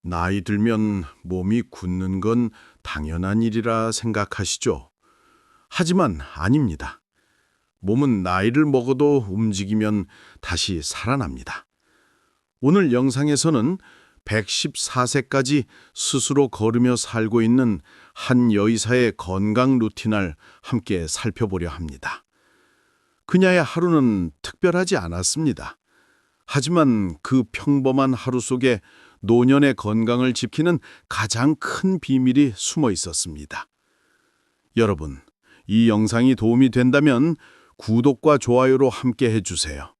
나이 들면 몸이 굳는 건 당연한 일이라 생각하시죠? 하지만 아닙니다. 몸은 나이를 먹어도 움직이면 다시 살아납니다. 오늘 영상에서는 114세까지 스스로 걸으며 살고 있는 한 여의사의 건강 루틴을 함께 살펴보려 합니다. 그녀의 하루는 특별하지 않았습니다. 하지만 그 평범한 하루 속에 노년의 건강을 지키는 가장 큰 비밀이 숨어 있었습니다. 여러분, 이 영상이 도움이 된다면 구독과 좋아요로 함께 해주세요.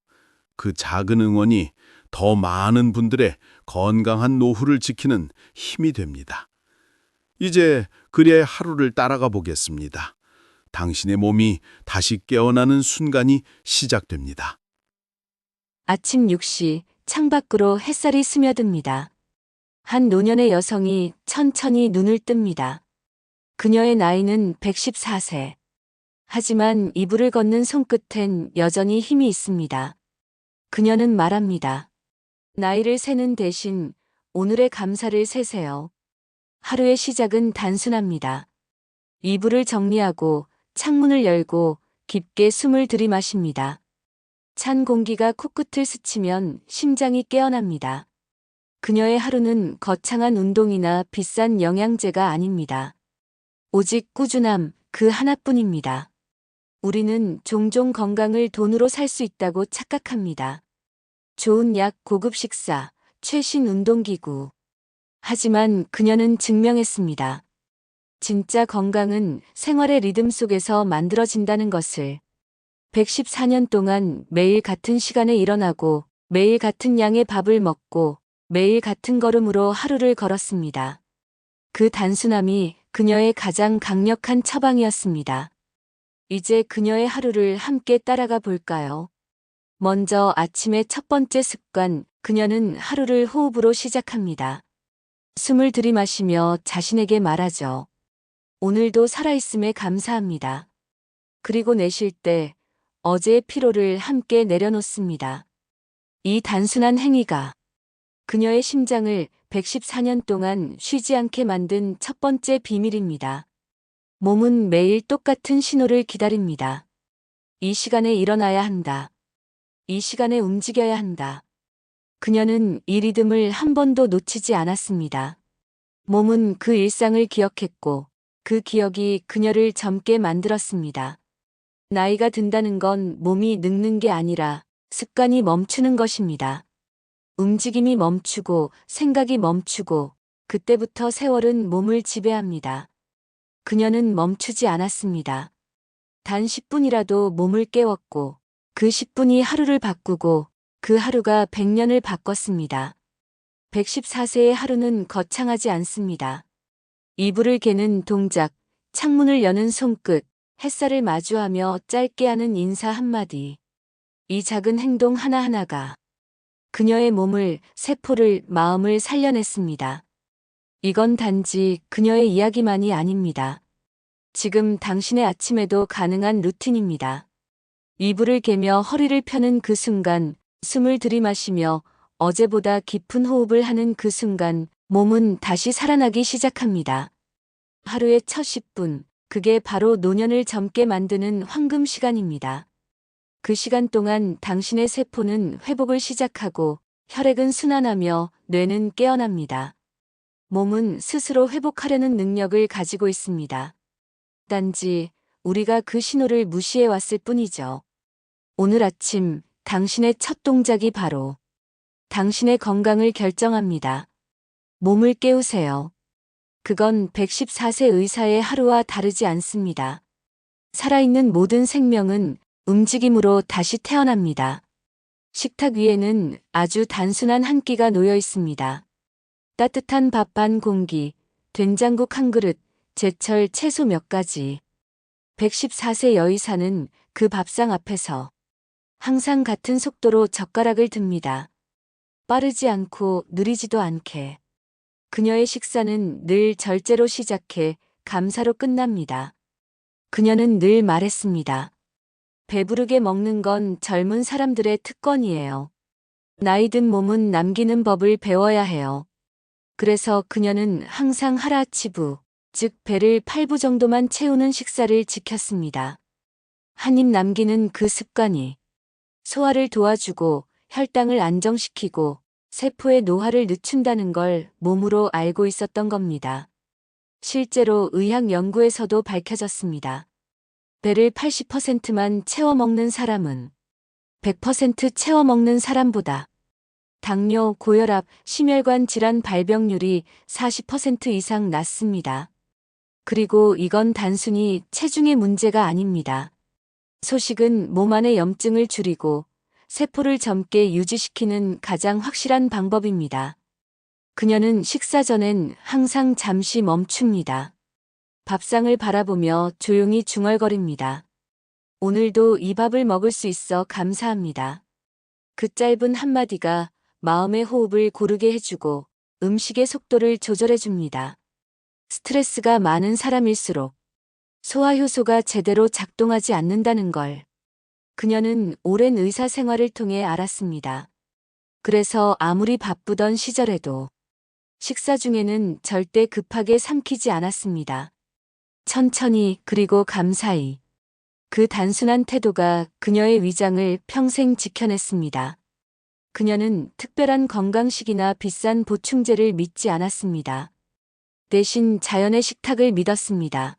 그 작은 응원이 더 많은 분들의 건강한 노후를 지키는 힘이 됩니다. 이제 그녀의 하루를 따라가 보겠습니다. 당신의 몸이 다시 깨어나는 순간이 시작됩니다. 아침 6시 창밖으로 햇살이 스며듭니다. 한 노년의 여성이 천천히 눈을 뜹니다. 그녀의 나이는 114세. 하지만 이불을 걷는 손끝엔 여전히 힘이 있습니다. 그녀는 말합니다. 나이를 세는 대신 오늘의 감사를 세세요. 하루의 시작은 단순합니다. 이불을 정리하고 창문을 열고 깊게 숨을 들이마십니다. 찬 공기가 코끝을 스치면 심장이 깨어납니다. 그녀의 하루는 거창한 운동이나 비싼 영양제가 아닙니다. 오직 꾸준함, 그 하나뿐입니다. 우리는 종종 건강을 돈으로 살 수 있다고 착각합니다. 좋은 약, 고급 식사, 최신 운동기구. 하지만 그녀는 증명했습니다. 진짜 건강은 생활의 리듬 속에서 만들어진다는 것을. 114년 동안 매일 같은 시간에 일어나고 매일 같은 양의 밥을 먹고 매일 같은 걸음으로 하루를 걸었습니다. 그 단순함이 그녀의 가장 강력한 처방이었습니다. 이제 그녀의 하루를 함께 따라가 볼까요? 먼저 아침의 첫 번째 습관, 그녀는 하루를 호흡으로 시작합니다. 숨을 들이마시며 자신에게 말하죠. 오늘도 살아있음에 감사합니다. 그리고 내쉴 때 어제의 피로를 함께 내려놓습니다. 이 단순한 행위가 그녀의 심장을 114년 동안 쉬지 않게 만든 첫 번째 비밀입니다. 몸은 매일 똑같은 신호를 기다립니다. 이 시간에 일어나야 한다. 이 시간에 움직여야 한다. 그녀는 이 리듬을 한 번도 놓치지 않았습니다. 몸은 그 일상을 기억했고 그 기억이 그녀를 젊게 만들었습니다. 나이가 든다는 건 몸이 늙는 게 아니라 습관이 멈추는 것입니다. 움직임이 멈추고 생각이 멈추고 그때부터 세월은 몸을 지배합니다. 그녀는 멈추지 않았습니다. 단 10분이라도 몸을 깨웠고 그 10분이 하루를 바꾸고 그 하루가 100년을 바꿨습니다. 114세의 하루는 거창하지 않습니다. 이불을 개는 동작, 창문을 여는 손끝, 햇살을 마주하며 짧게 하는 인사 한마디. 이 작은 행동 하나하나가 그녀의 몸을, 세포를, 마음을 살려냈습니다. 이건 단지 그녀의 이야기만이 아닙니다. 지금 당신의 아침에도 가능한 루틴입니다. 이불을 개며 허리를 펴는 그 순간, 숨을 들이마시며 어제보다 깊은 호흡을 하는 그 순간, 몸은 다시 살아나기 시작합니다. 하루의 첫 10분, 그게 바로 노년을 젊게 만드는 황금 시간입니다. 그 시간 동안 당신의 세포는 회복을 시작하고 혈액은 순환하며 뇌는 깨어납니다. 몸은 스스로 회복하려는 능력을 가지고 있습니다. 단지 우리가 그 신호를 무시해 왔을 뿐이죠. 오늘 아침 당신의 첫 동작이 바로 당신의 건강을 결정합니다. 몸을 깨우세요. 그건 114세 의사의 하루와 다르지 않습니다. 살아있는 모든 생명은 움직임으로 다시 태어납니다. 식탁 위에는 아주 단순한 한 끼가 놓여 있습니다. 따뜻한 밥 반 공기, 된장국 한 그릇, 제철 채소 몇 가지. 114세 여의사는 그 밥상 앞에서 항상 같은 속도로 젓가락을 듭니다. 빠르지 않고 느리지도 않게. 그녀의 식사는 늘 절제로 시작해 감사로 끝납니다. 그녀는 늘 말했습니다. 배부르게 먹는 건 젊은 사람들의 특권이에요. 나이 든 몸은 남기는 법을 배워야 해요. 그래서 그녀는 항상 하라치부, 즉 배를 8부 정도만 채우는 식사를 지켰습니다. 한 입 남기는 그 습관이 소화를 도와주고 혈당을 안정시키고 세포의 노화를 늦춘다는 걸 몸으로 알고 있었던 겁니다. 실제로 의학 연구에서도 밝혀졌습니다. 배를 80%만 채워 먹는 사람은 100% 채워 먹는 사람보다 당뇨, 고혈압, 심혈관 질환 발병률이 40% 이상 낮습니다. 그리고 이건 단순히 체중의 문제가 아닙니다. 소식은 몸 안의 염증을 줄이고 세포를 젊게 유지시키는 가장 확실한 방법입니다. 그녀는 식사 전엔 항상 잠시 멈춥니다. 밥상을 바라보며 조용히 중얼거립니다. 오늘도 이 밥을 먹을 수 있어 감사합니다. 그 짧은 한마디가 마음의 호흡을 고르게 해주고 음식의 속도를 조절해줍니다. 스트레스가 많은 사람일수록 소화효소가 제대로 작동하지 않는다는 걸 그녀는 오랜 의사 생활을 통해 알았습니다. 그래서 아무리 바쁘던 시절에도 식사 중에는 절대 급하게 삼키지 않았습니다. 천천히 그리고 감사히. 그 단순한 태도가 그녀의 위장을 평생 지켜냈습니다. 그녀는 특별한 건강식이나 비싼 보충제를 믿지 않았습니다. 대신 자연의 식탁을 믿었습니다.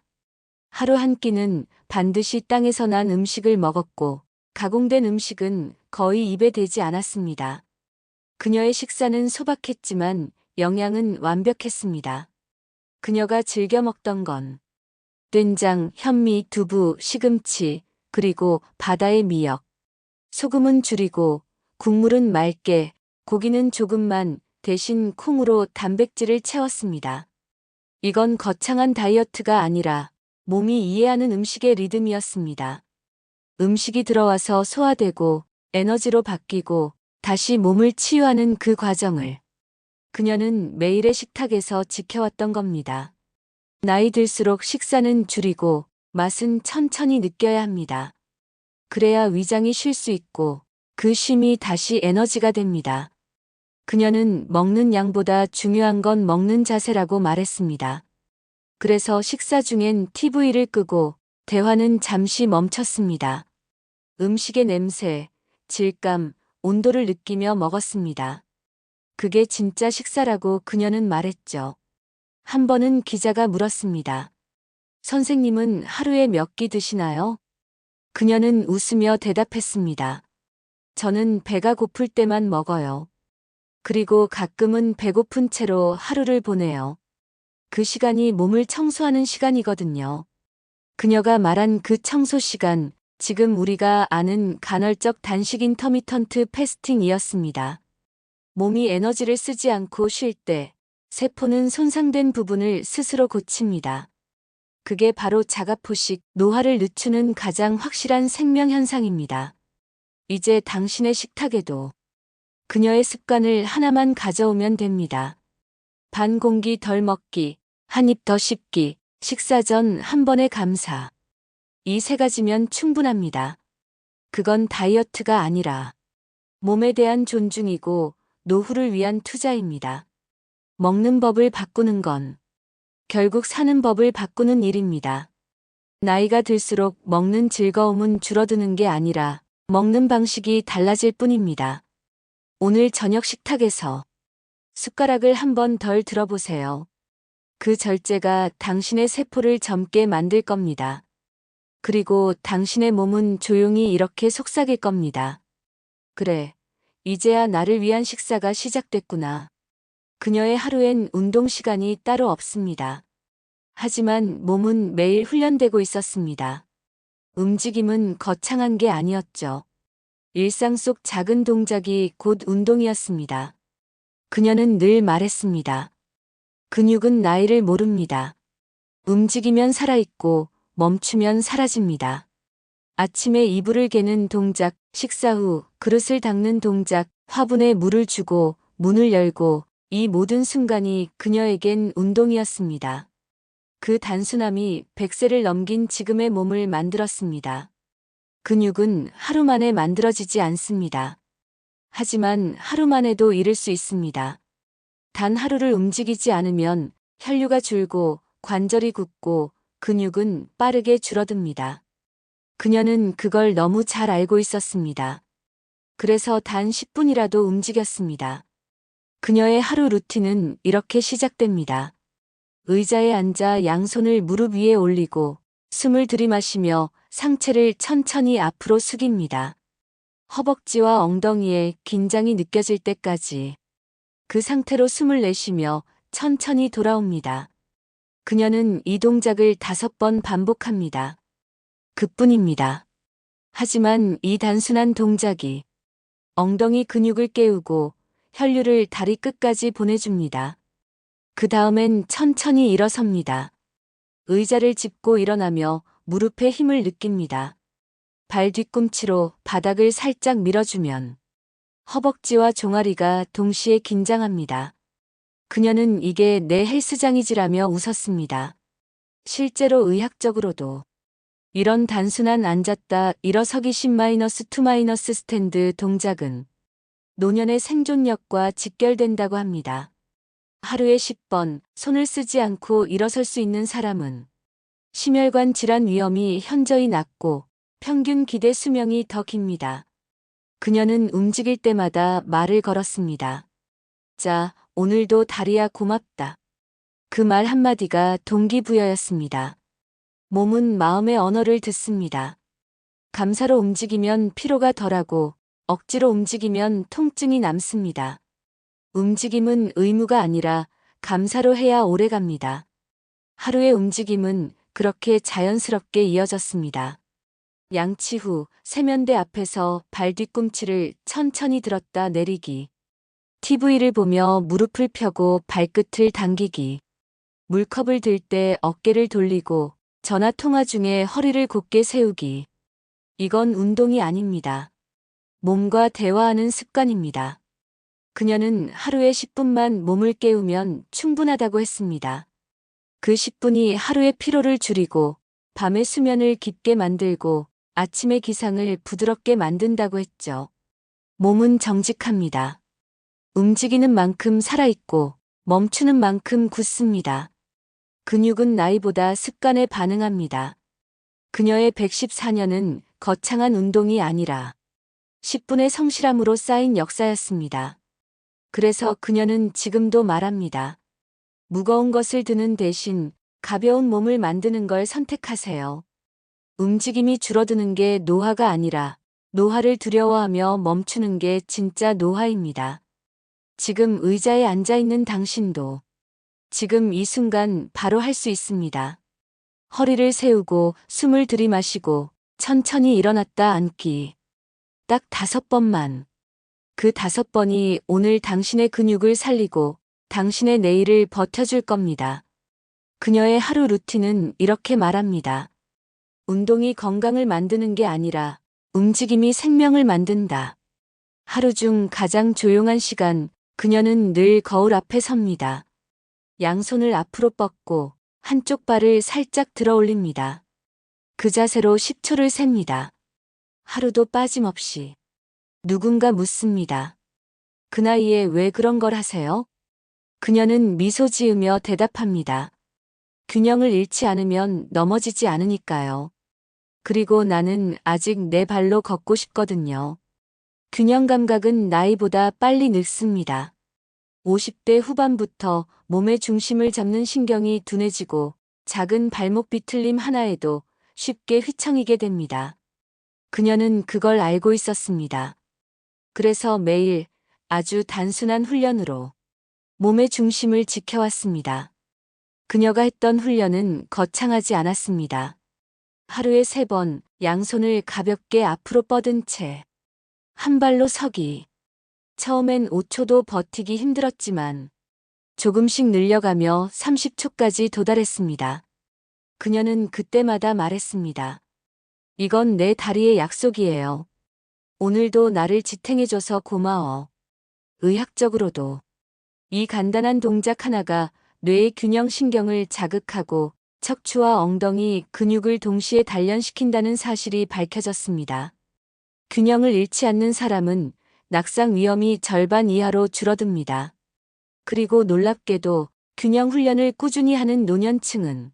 하루 한 끼는 반드시 땅에서 난 음식을 먹었고 가공된 음식은 거의 입에 대지 않았습니다. 그녀의 식사는 소박했지만 영양은 완벽했습니다. 그녀가 즐겨 먹던 건 된장, 현미, 두부, 시금치, 그리고 바다의 미역. 소금은 줄이고 국물은 맑게, 고기는 조금만 대신 콩으로 단백질을 채웠습니다. 이건 거창한 다이어트가 아니라 몸이 이해하는 음식의 리듬이었습니다. 음식이 들어와서 소화되고 에너지로 바뀌고 다시 몸을 치유하는 그 과정을 그녀는 매일의 식탁에서 지켜왔던 겁니다. 나이 들수록 식사는 줄이고 맛은 천천히 느껴야 합니다. 그래야 위장이 쉴 수 있고 그 쉼이 다시 에너지가 됩니다. 그녀는 먹는 양보다 중요한 건 먹는 자세라고 말했습니다. 그래서 식사 중엔 TV를 끄고 대화는 잠시 멈췄습니다. 음식의 냄새, 질감, 온도를 느끼며 먹었습니다. 그게 진짜 식사라고 그녀는 말했죠. 한 번은 기자가 물었습니다. 선생님은 하루에 몇 끼 드시나요? 그녀는 웃으며 대답했습니다. 저는 배가 고플 때만 먹어요. 그리고 가끔은 배고픈 채로 하루를 보내요. 그 시간이 몸을 청소하는 시간이거든요. 그녀가 말한 그 청소 시간, 지금 우리가 아는 간헐적 단식 인터미턴트 패스팅이었습니다. 몸이 에너지를 쓰지 않고 쉴 때 세포는 손상된 부분을 스스로 고칩니다. 그게 바로 자가포식, 노화를 늦추는 가장 확실한 생명 현상입니다. 이제 당신의 식탁에도 그녀의 습관을 하나만 가져오면 됩니다. 반 공기 덜 먹기, 한 입 더 씹기, 식사 전 한 번의 감사. 이 세 가지면 충분합니다. 그건 다이어트가 아니라 몸에 대한 존중이고 노후를 위한 투자입니다. 먹는 법을 바꾸는 건 결국 사는 법을 바꾸는 일입니다. 나이가 들수록 먹는 즐거움은 줄어드는 게 아니라 먹는 방식이 달라질 뿐입니다. 오늘 저녁 식탁에서 숟가락을 한 번 덜 들어보세요. 그 절제가 당신의 세포를 젊게 만들 겁니다. 그리고 당신의 몸은 조용히 이렇게 속삭일 겁니다. 그래, 이제야 나를 위한 식사가 시작됐구나. 그녀의 하루엔 운동 시간이 따로 없습니다. 하지만 몸은 매일 훈련되고 있었습니다. 움직임은 거창한 게 아니었죠. 일상 속 작은 동작이 곧 운동이었습니다. 그녀는 늘 말했습니다. 근육은 나이를 모릅니다. 움직이면 살아있고 멈추면 사라집니다. 아침에 이불을 개는 동작, 식사 후 그릇을 닦는 동작, 화분에 물을 주고 문을 열고 이 모든 순간이 그녀에겐 운동이었습니다. 그 단순함이 100세를 넘긴 지금의 몸을 만들었습니다. 근육은 하루 만에 만들어지지 않습니다. 하지만 하루 만에도 잃을 수 있습니다. 단 하루를 움직이지 않으면 혈류가 줄고 관절이 굳고 근육은 빠르게 줄어듭니다. 그녀는 그걸 너무 잘 알고 있었습니다. 그래서 단 10분이라도 움직였습니다. 그녀의 하루 루틴은 이렇게 시작됩니다. 의자에 앉아 양손을 무릎 위에 올리고 숨을 들이마시며 상체를 천천히 앞으로 숙입니다. 허벅지와 엉덩이에 긴장이 느껴질 때까지 그 상태로 숨을 내쉬며 천천히 돌아옵니다. 그녀는 이 동작을 5번 반복합니다. 그뿐입니다. 하지만 이 단순한 동작이 엉덩이 근육을 깨우고 혈류를 다리 끝까지 보내줍니다. 그 다음엔 천천히 일어섭니다. 의자를 짚고 일어나며 무릎에 힘을 느낍니다. 발 뒤꿈치로 바닥을 살짝 밀어주면 허벅지와 종아리가 동시에 긴장합니다. 그녀는 이게 내 헬스장이지라며 웃었습니다. 실제로 의학적으로도 이런 단순한 앉았다 일어서기 10-2- 스탠드 동작은 노년의 생존력과 직결된다고 합니다. 하루에 10번 손을 쓰지 않고 일어설 수 있는 사람은 심혈관 질환 위험이 현저히 낮고 평균 기대 수명이 더 깁니다. 그녀는 움직일 때마다 말을 걸었습니다. 자, 오늘도 다리야 고맙다. 그 말 한마디가 동기부여였습니다. 몸은 마음의 언어를 듣습니다. 감사로 움직이면 피로가 덜하고 억지로 움직이면 통증이 남습니다. 움직임은 의무가 아니라 감사로 해야 오래갑니다. 하루의 움직임은 그렇게 자연스럽게 이어졌습니다. 양치 후 세면대 앞에서 발 뒤꿈치를 천천히 들었다 내리기. TV를 보며 무릎을 펴고 발끝을 당기기. 물컵을 들 때 어깨를 돌리고 전화 통화 중에 허리를 곧게 세우기. 이건 운동이 아닙니다. 몸과 대화하는 습관입니다. 그녀는 하루에 10분만 몸을 깨우면 충분하다고 했습니다. 그 10분이 하루의 피로를 줄이고 밤의 수면을 깊게 만들고 아침의 기상을 부드럽게 만든다고 했죠. 몸은 정직합니다. 움직이는 만큼 살아있고 멈추는 만큼 굳습니다. 근육은 나이보다 습관에 반응합니다. 그녀의 114년은 거창한 운동이 아니라 10분의 성실함으로 쌓인 역사였습니다. 그래서 그녀는 지금도 말합니다. 무거운 것을 드는 대신 가벼운 몸을 만드는 걸 선택하세요. 움직임이 줄어드는 게 노화가 아니라 노화를 두려워하며 멈추는 게 진짜 노화입니다. 지금 의자에 앉아 있는 당신도 지금 이 순간 바로 할 수 있습니다. 허리를 세우고 숨을 들이마시고 천천히 일어났다 앉기. 딱 5번만. 그 5번이 오늘 당신의 근육을 살리고 당신의 내일을 버텨줄 겁니다. 그녀의 하루 루틴은 이렇게 말합니다. 운동이 건강을 만드는 게 아니라 움직임이 생명을 만든다. 하루 중 가장 조용한 시간, 그녀는 늘 거울 앞에 섭니다. 양손을 앞으로 뻗고 한쪽 발을 살짝 들어 올립니다. 그 자세로 10초를 셉니다. 하루도 빠짐없이. 누군가 묻습니다. 그 나이에 왜 그런 걸 하세요? 그녀는 미소 지으며 대답합니다. 균형을 잃지 않으면 넘어지지 않으니까요. 그리고 나는 아직 내 발로 걷고 싶거든요. 균형 감각은 나이보다 빨리 늙습니다. 50대 후반부터 몸의 중심을 잡는 신경이 둔해지고 작은 발목 비틀림 하나에도 쉽게 휘청이게 됩니다. 그녀는 그걸 알고 있었습니다. 그래서 매일 아주 단순한 훈련으로 몸의 중심을 지켜왔습니다. 그녀가 했던 훈련은 거창하지 않았습니다. 하루에 3번 양손을 가볍게 앞으로 뻗은 채 한 발로 서기. 처음엔 5초도 버티기 힘들었지만 조금씩 늘려가며 30초까지 도달했습니다. 그녀는 그때마다 말했습니다. 이건 내 다리의 약속이에요. 오늘도 나를 지탱해줘서 고마워. 의학적으로도 이 간단한 동작 하나가 뇌의 균형 신경을 자극하고 척추와 엉덩이 근육을 동시에 단련시킨다는 사실이 밝혀졌습니다. 균형을 잃지 않는 사람은 낙상 위험이 절반 이하로 줄어듭니다. 그리고 놀랍게도 균형 훈련을 꾸준히 하는 노년층은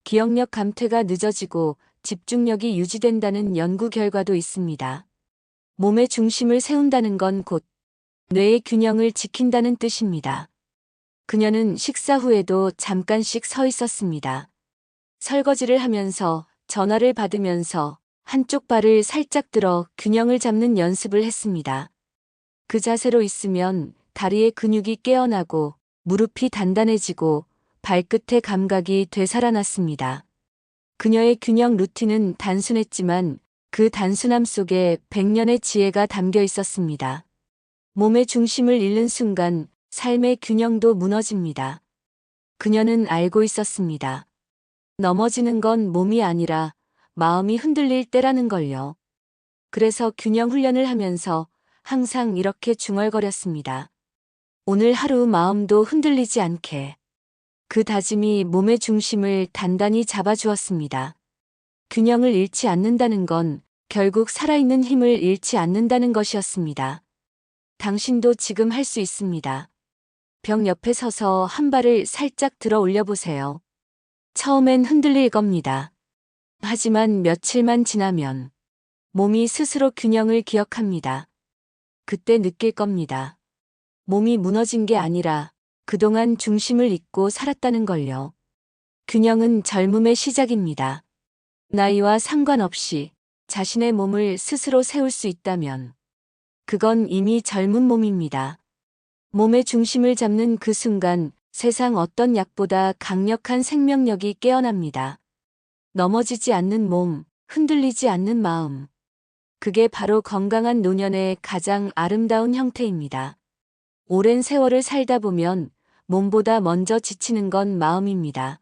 기억력 감퇴가 늦어지고 집중력이 유지된다는 연구 결과도 있습니다. 몸의 중심을 세운다는 건 곧 뇌의 균형을 지킨다는 뜻입니다. 그녀는 식사 후에도 잠깐씩 서 있었습니다. 설거지를 하면서 전화를 받으면서 한쪽 발을 살짝 들어 균형을 잡는 연습을 했습니다. 그 자세로 있으면 다리의 근육이 깨어나고 무릎이 단단해지고 발끝의 감각이 되살아났습니다. 그녀의 균형 루틴은 단순했지만 그 단순함 속에 100년의 지혜가 담겨 있었습니다. 몸의 중심을 잃는 순간 삶의 균형도 무너집니다. 그녀는 알고 있었습니다. 넘어지는 건 몸이 아니라 마음이 흔들릴 때라는 걸요. 그래서 균형 훈련을 하면서 항상 이렇게 중얼거렸습니다. 오늘 하루 마음도 흔들리지 않게. 그 다짐이 몸의 중심을 단단히 잡아주었습니다. 균형을 잃지 않는다는 건 결국 살아있는 힘을 잃지 않는다는 것이었습니다. 당신도 지금 할 수 있습니다. 벽 옆에 서서 한 발을 살짝 들어 올려보세요. 처음엔 흔들릴 겁니다. 하지만 며칠만 지나면 몸이 스스로 균형을 기억합니다. 그때 느낄 겁니다. 몸이 무너진 게 아니라 그동안 중심을 잃고 살았다는 걸요. 균형은 젊음의 시작입니다. 나이와 상관없이 자신의 몸을 스스로 세울 수 있다면 그건 이미 젊은 몸입니다. 몸의 중심을 잡는 그 순간 세상 어떤 약보다 강력한 생명력이 깨어납니다. 넘어지지 않는 몸, 흔들리지 않는 마음. 그게 바로 건강한 노년의 가장 아름다운 형태입니다. 오랜 세월을 살다 보면 몸보다 먼저 지치는 건 마음입니다.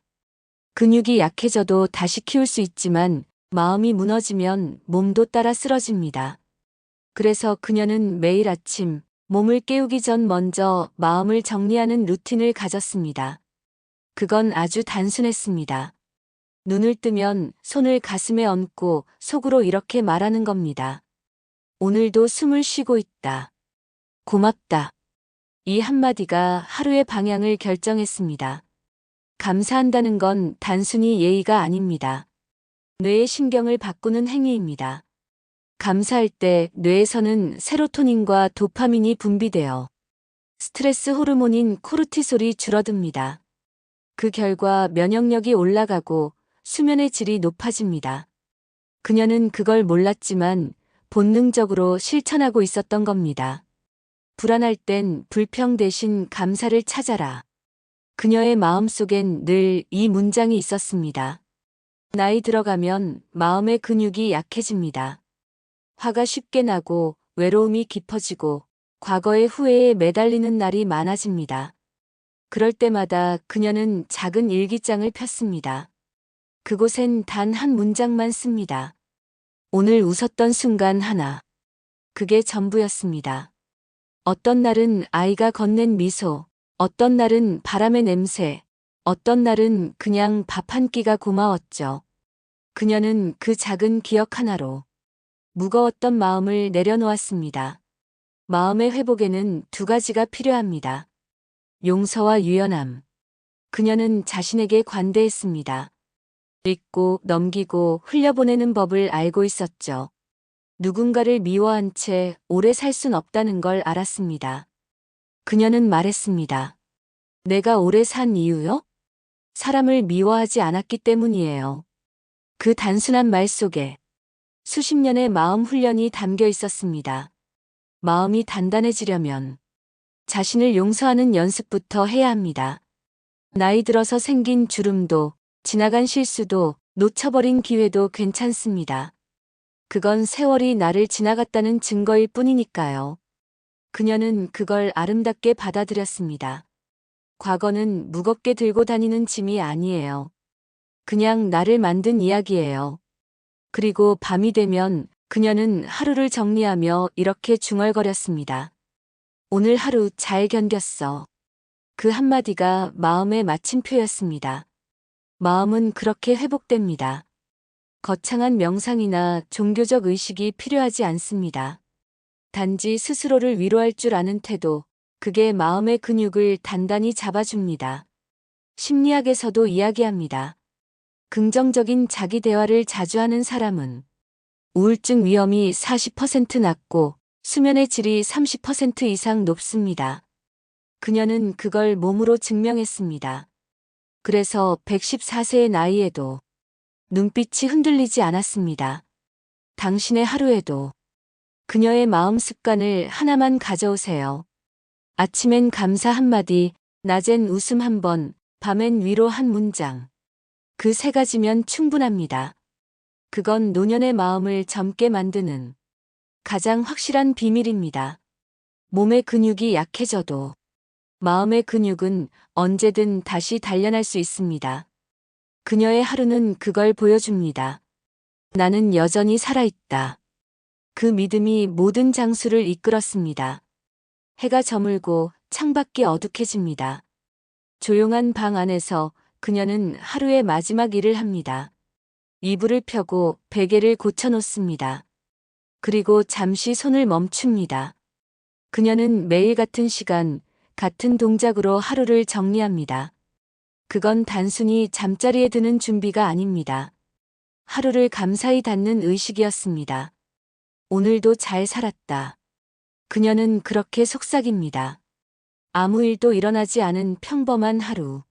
근육이 약해져도 다시 키울 수 있지만 마음이 무너지면 몸도 따라 쓰러집니다. 그래서 그녀는 매일 아침 몸을 깨우기 전 먼저 마음을 정리하는 루틴을 가졌습니다. 그건 아주 단순했습니다. 눈을 뜨면 손을 가슴에 얹고 속으로 이렇게 말하는 겁니다. 오늘도 숨을 쉬고 있다. 고맙다. 이 한마디가 하루의 방향을 결정했습니다. 감사한다는 건 단순히 예의가 아닙니다. 뇌의 신경을 바꾸는 행위입니다. 감사할 때 뇌에서는 세로토닌과 도파민이 분비되어 스트레스 호르몬인 코르티솔이 줄어듭니다. 그 결과 면역력이 올라가고 수면의 질이 높아집니다. 그녀는 그걸 몰랐지만 본능적으로 실천하고 있었던 겁니다. 불안할 땐 불평 대신 감사를 찾아라. 그녀의 마음속엔 늘 이 문장이 있었습니다. 나이 들어가면 마음의 근육이 약해집니다. 화가 쉽게 나고 외로움이 깊어지고 과거의 후회에 매달리는 날이 많아집니다. 그럴 때마다 그녀는 작은 일기장을 폈습니다. 그곳엔 단 한 문장만 씁니다. 오늘 웃었던 순간 하나. 그게 전부였습니다. 어떤 날은 아이가 건넨 미소, 어떤 날은 바람의 냄새, 어떤 날은 그냥 밥 한 끼가 고마웠죠. 그녀는 그 작은 기억 하나로 무거웠던 마음을 내려놓았습니다. 마음의 회복에는 두 가지가 필요합니다. 용서와 유연함. 그녀는 자신에게 관대했습니다. 잊고 넘기고 흘려보내는 법을 알고 있었죠. 누군가를 미워한 채 오래 살 순 없다는 걸 알았습니다. 그녀는 말했습니다. 내가 오래 산 이유요? 사람을 미워하지 않았기 때문이에요. 그 단순한 말 속에 수십 년의 마음 훈련이 담겨 있었습니다. 마음이 단단해지려면 자신을 용서하는 연습부터 해야 합니다. 나이 들어서 생긴 주름도, 지나간 실수도, 놓쳐버린 기회도 괜찮습니다. 그건 세월이 나를 지나갔다는 증거일 뿐이니까요. 그녀는 그걸 아름답게 받아들였습니다. 과거는 무겁게 들고 다니는 짐이 아니에요. 그냥 나를 만든 이야기예요. 그리고 밤이 되면 그녀는 하루를 정리하며 이렇게 중얼거렸습니다. 오늘 하루 잘 견뎠어. 그 한마디가 마음의 마침표였습니다. 마음은 그렇게 회복됩니다. 거창한 명상이나 종교적 의식이 필요하지 않습니다. 단지 스스로를 위로할 줄 아는 태도, 그게 마음의 근육을 단단히 잡아줍니다. 심리학에서도 이야기합니다. 긍정적인 자기 대화를 자주 하는 사람은 우울증 위험이 40% 낮고 수면의 질이 30% 이상 높습니다. 그녀는 그걸 몸으로 증명했습니다. 그래서 114세의 나이에도 눈빛이 흔들리지 않았습니다. 당신의 하루에도 그녀의 마음 습관을 하나만 가져오세요. 아침엔 감사 한마디, 낮엔 웃음 한 번, 밤엔 위로 한 문장. 그 세 가지면 충분합니다. 그건 노년의 마음을 젊게 만드는 가장 확실한 비밀입니다. 몸의 근육이 약해져도 마음의 근육은 언제든 다시 단련할 수 있습니다. 그녀의 하루는 그걸 보여줍니다. 나는 여전히 살아있다. 그 믿음이 모든 장수를 이끌었습니다. 해가 저물고 창밖이 어둑해집니다. 조용한 방 안에서 그녀는 하루의 마지막 일을 합니다. 이불을 펴고 베개를 고쳐놓습니다. 그리고 잠시 손을 멈춥니다. 그녀는 매일 같은 시간, 같은 동작으로 하루를 정리합니다. 그건 단순히 잠자리에 드는 준비가 아닙니다. 하루를 감사히 닫는 의식이었습니다. 오늘도 잘 살았다. 그녀는 그렇게 속삭입니다. 아무 일도 일어나지 않은 평범한 하루.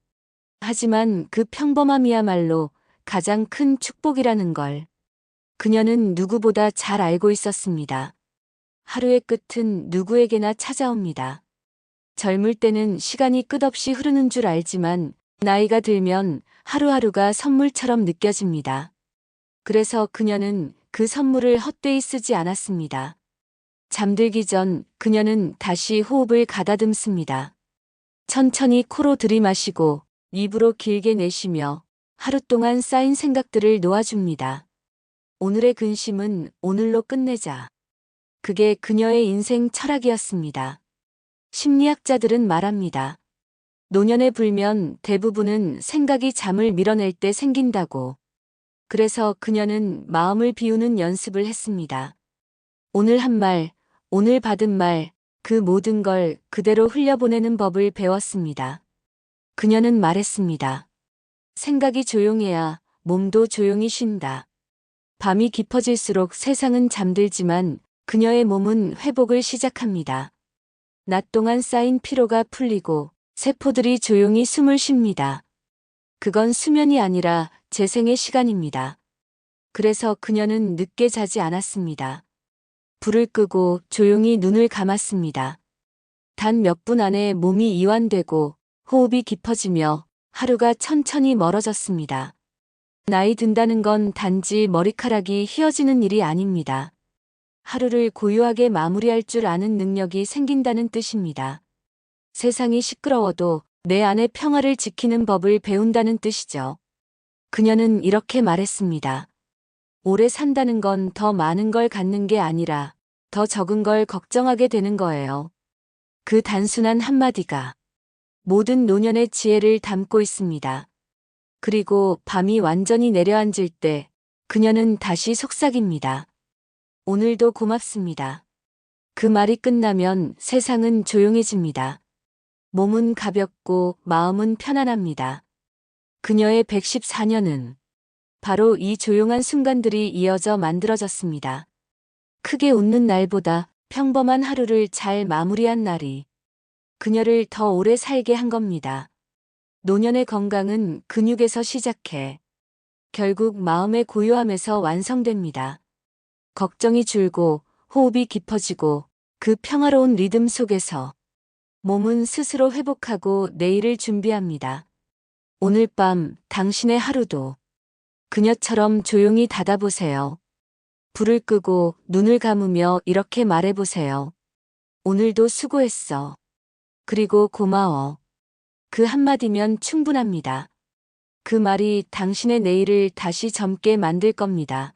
하지만 그 평범함이야말로 가장 큰 축복이라는 걸 그녀는 누구보다 잘 알고 있었습니다. 하루의 끝은 누구에게나 찾아옵니다. 젊을 때는 시간이 끝없이 흐르는 줄 알지만 나이가 들면 하루하루가 선물처럼 느껴집니다. 그래서 그녀는 그 선물을 헛되이 쓰지 않았습니다. 잠들기 전 그녀는 다시 호흡을 가다듬습니다. 천천히 코로 들이마시고 입으로 길게 내쉬며 하루 동안 쌓인 생각들을 놓아줍니다. 오늘의 근심은 오늘로 끝내자. 그게 그녀의 인생 철학이었습니다. 심리학자들은 말합니다. 노년에 불면 대부분은 생각이 잠을 밀어낼 때 생긴다고. 그래서 그녀는 마음을 비우는 연습을 했습니다. 오늘 한 말, 오늘 받은 말, 그 모든 걸 그대로 흘려보내는 법을 배웠습니다. 그녀는 말했습니다. 생각이 조용해야 몸도 조용히 쉰다. 밤이 깊어질수록 세상은 잠들지만 그녀의 몸은 회복을 시작합니다. 낮 동안 쌓인 피로가 풀리고 세포들이 조용히 숨을 쉽니다. 그건 수면이 아니라 재생의 시간입니다. 그래서 그녀는 늦게 자지 않았습니다. 불을 끄고 조용히 눈을 감았습니다. 단 몇 분 안에 몸이 이완되고 호흡이 깊어지며 하루가 천천히 멀어졌습니다. 나이 든다는 건 단지 머리카락이 휘어지는 일이 아닙니다. 하루를 고요하게 마무리할 줄 아는 능력이 생긴다는 뜻입니다. 세상이 시끄러워도 내 안의 평화를 지키는 법을 배운다는 뜻이죠. 그녀는 이렇게 말했습니다. 오래 산다는 건 더 많은 걸 갖는 게 아니라 더 적은 걸 걱정하게 되는 거예요. 그 단순한 한마디가 모든 노년의 지혜를 담고 있습니다. 그리고 밤이 완전히 내려앉을 때 그녀는 다시 속삭입니다. 오늘도 고맙습니다. 그 말이 끝나면 세상은 조용해집니다. 몸은 가볍고 마음은 편안합니다. 그녀의 114년은 바로 이 조용한 순간들이 이어져 만들어졌습니다. 크게 웃는 날보다 평범한 하루를 잘 마무리한 날이 그녀를 더 오래 살게 한 겁니다. 노년의 건강은 근육에서 시작해 결국 마음의 고요함에서 완성됩니다. 걱정이 줄고 호흡이 깊어지고 그 평화로운 리듬 속에서 몸은 스스로 회복하고 내일을 준비합니다. 오늘 밤 당신의 하루도 그녀처럼 조용히 닫아보세요. 불을 끄고 눈을 감으며 이렇게 말해보세요. 오늘도 수고했어. 그리고 고마워. 그 한마디면 충분합니다. 그 말이 당신의 내일을 다시 젊게 만들 겁니다.